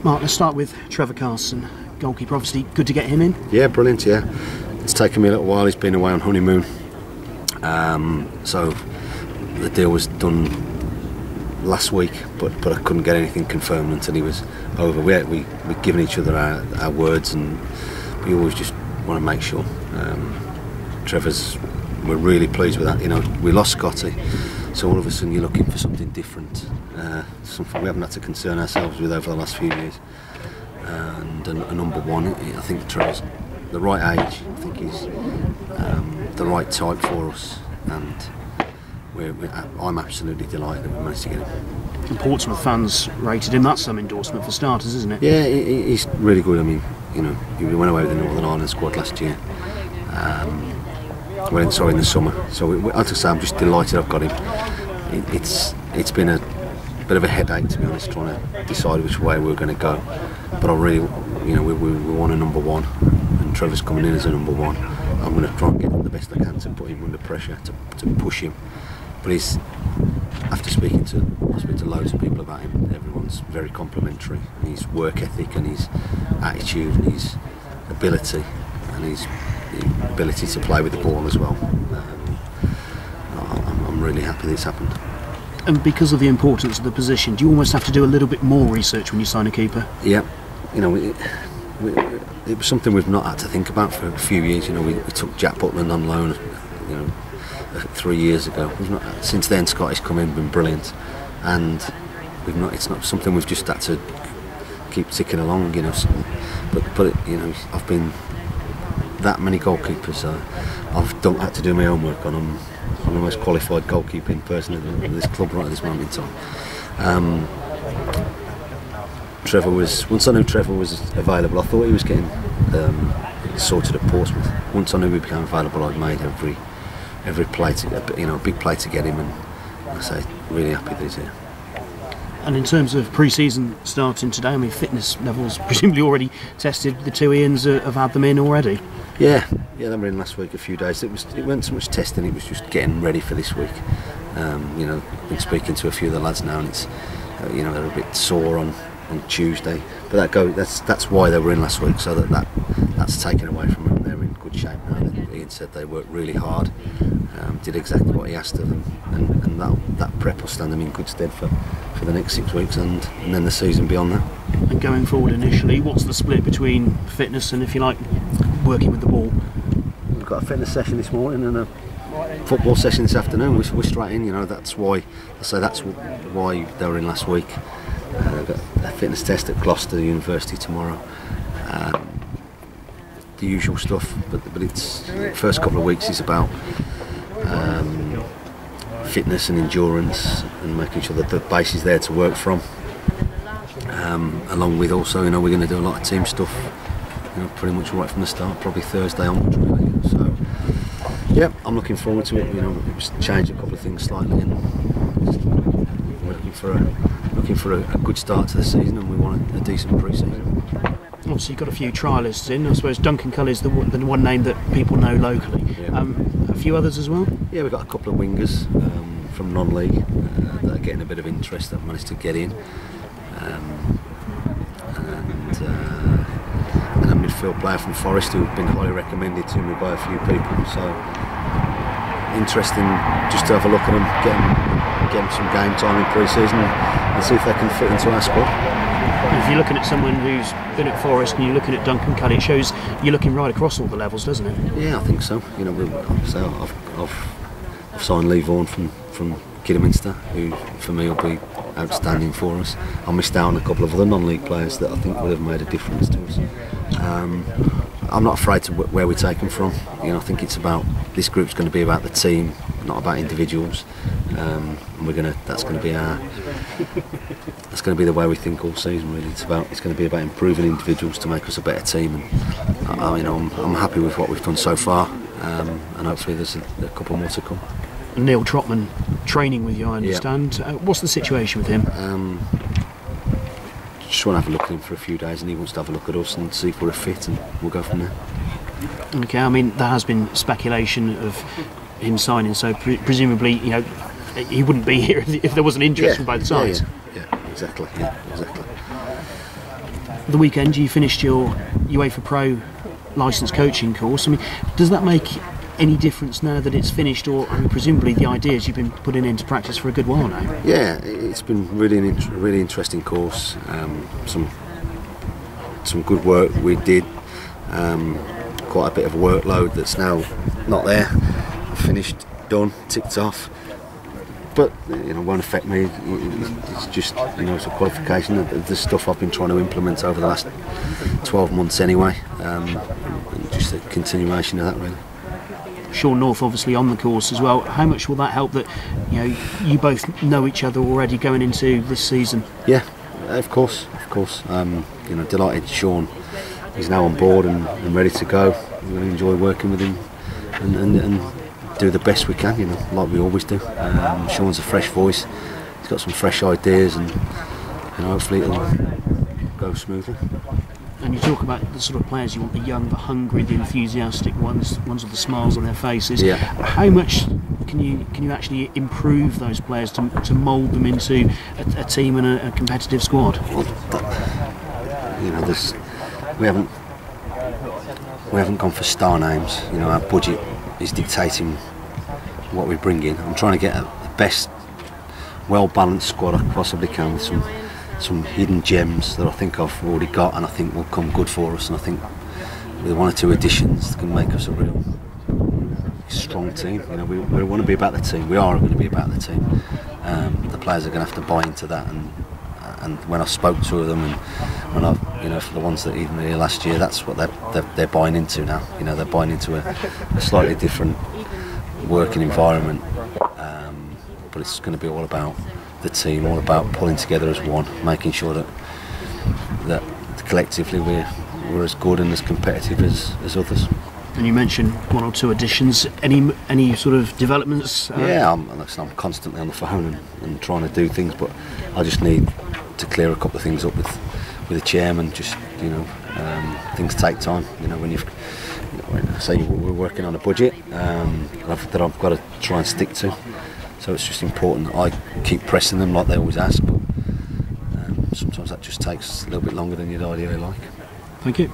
Mark, let's start with Trevor Carson, goalkeeper. Obviously, good to get him in. Yeah, brilliant. Yeah, it's taken me a little while. He's been away on honeymoon, so the deal was done last week, but I couldn't get anything confirmed until he was over. We'd given each other our words, and we always just want to make sure. We're really pleased with that. You know, we lost Scotty, so all of a sudden you're looking for something different, something we haven't had to concern ourselves with over the last few years. And a number one, I think Trevor's the right age. I think he's the right type for us, and I'm absolutely delighted that we managed to get him. And Portsmouth fans rated him. That's some endorsement for starters, isn't it? Yeah, he's really good. I mean, you know, he went away with the Northern Ireland squad last year. In the summer. So as I say, I'm just delighted I've got him. It's been a bit of a headache, to be honest, trying to decide which way we're going to go. But I really, you know, we want a number one, and Trevor's coming in as a number one. I'm going to try and get him the best I can to put him under pressure, to push him. But after speaking to loads of people about him, everyone's very complimentary, and his work ethic and his attitude and his ability and his ability to play with the ball as well. I'm really happy this happened. And because of the importance of the position, do you almost have to do a little bit more research when you sign a keeper? Yeah, you know, it was something we've not had to think about for a few years. You know, we took Jack Butland on loan, you know, 3 years ago. Since then, Scotty's come in, been brilliant, and it's not something we've just had to keep ticking along. You know, but you know, I've been that many goalkeepers. I've had to do my own work on them. I'm the most qualified goalkeeping person in this club right at this moment in time. Once I knew Trevor was available, I thought he was getting sorted at Portsmouth. Once I knew he became available, I'd made every play a big play to get him, and I say really happy that he's here. And in terms of pre-season starting today, I mean, fitness levels presumably already tested. The two Ians have had them in already. Yeah, they were in last week a few days. It wasn't so much testing; it was just getting ready for this week. You know, I've been speaking to a few of the lads now, and it's you know, they're a bit sore on Tuesday, but that's why they were in last week, so that's taken away from them. They're in good shape now. Ian said they worked really hard, did exactly what he asked of them, and that prep will stand them in good stead for the next 6 weeks and then the season beyond that. And going forward initially, what's the split between fitness and, if you like, working with the ball? We've got a fitness session this morning and a football session this afternoon. We're straight in, you know. That's why they were in last week. They've got a fitness test at Gloucester University tomorrow. The usual stuff, but it's the first couple of weeks is about fitness and endurance and making sure that the base is there to work from. Along with also, you know, we're going to do a lot of team stuff, you know, pretty much right from the start, probably Thursday onwards really. So yeah, I'm looking forward to it. You know, it was changed a couple of things slightly, and we're looking for a good start to the season, and we want a decent pre-season. Obviously, you've got a few trialists in. I suppose Duncan Cully's the one name that people know locally. Yeah. A few others as well? Yeah, we've got a couple of wingers from non-league that are getting a bit of interest that managed to get in. And a midfield player from Forest who've been highly recommended to me by a few people. So, interesting just to have a look at them, get them some game time in pre-season and see if they can fit into our squad. If you're looking at someone who's been at Forest and you're looking at Duncan Cully, it shows you're looking right across all the levels, doesn't it? Yeah, I think so. You know, I've signed Lee Vaughan from Kidderminster, who for me will be outstanding for us. I missed out on a couple of other non-league players that I think would have made a difference to us. I'm not afraid to where we take them from. You know, I think it's about, this group's going to be about the team, not about individuals. And that's going to be the way we think all season. Really, it's going to be about improving individuals to make us a better team. And you know, I'm happy with what we've done so far, and hopefully there's a couple more to come. Neil Trotman training with you, I understand. Yeah. What's the situation with him? Just want to have a look at him for a few days, and he wants to have a look at us and see if we're a fit, and we'll go from there. Okay, I mean, there has been speculation of him signing, so presumably, you know, he wouldn't be here if there wasn't interest from both sides. Yeah, exactly. the weekend you finished your UEFA Pro licensed coaching course. I mean, does that make any difference now that it's finished, or I mean, presumably the ideas you've been putting into practice for a good while now? Yeah, it's been really interesting course. Some good work we did. Quite a bit of workload that's now not there. Finished, done, ticked off. But won't affect me. It's just it's a qualification of the stuff I've been trying to implement over the last 12 months anyway. And just a continuation of that, really. Sean North obviously on the course as well. How much will that help that you both know each other already going into this season? Yeah, of course. Delighted Sean is now on board and ready to go. We're going to enjoy working with him and do the best we can, like we always do. Sean's a fresh voice. He's got some fresh ideas, and hopefully it'll go smoothly. And you talk about the sort of players you want, the young, the hungry, the enthusiastic ones with the smiles on their faces. Yeah. How much can you actually improve those players to mould them into a team and a competitive squad? Well, we haven't gone for star names. Our budget is dictating what we bring in. I'm trying to get the best, well-balanced squad I possibly can, with some hidden gems that I think I've already got and I think will come good for us. And I think with one or two additions can make us a real strong team. We want to be about the team. We are going to be about the team. The players are going to have to buy into that. And when I spoke to them, and when I, for the ones that even here last year, that's what they're buying into now. They're buying into a slightly different working environment, but it's going to be all about the team, all about pulling together as one, making sure that collectively we're as good and as competitive as others. And you mentioned one or two additions. Any sort of developments? Yeah, I'm constantly on the phone and trying to do things, but I just need to clear a couple of things up with the chairman. Just things take time. When say we're working on a budget that I've got to try and stick to. So it's just important that I keep pressing them like they always ask. But sometimes that just takes a little bit longer than you'd ideally like. Thank you.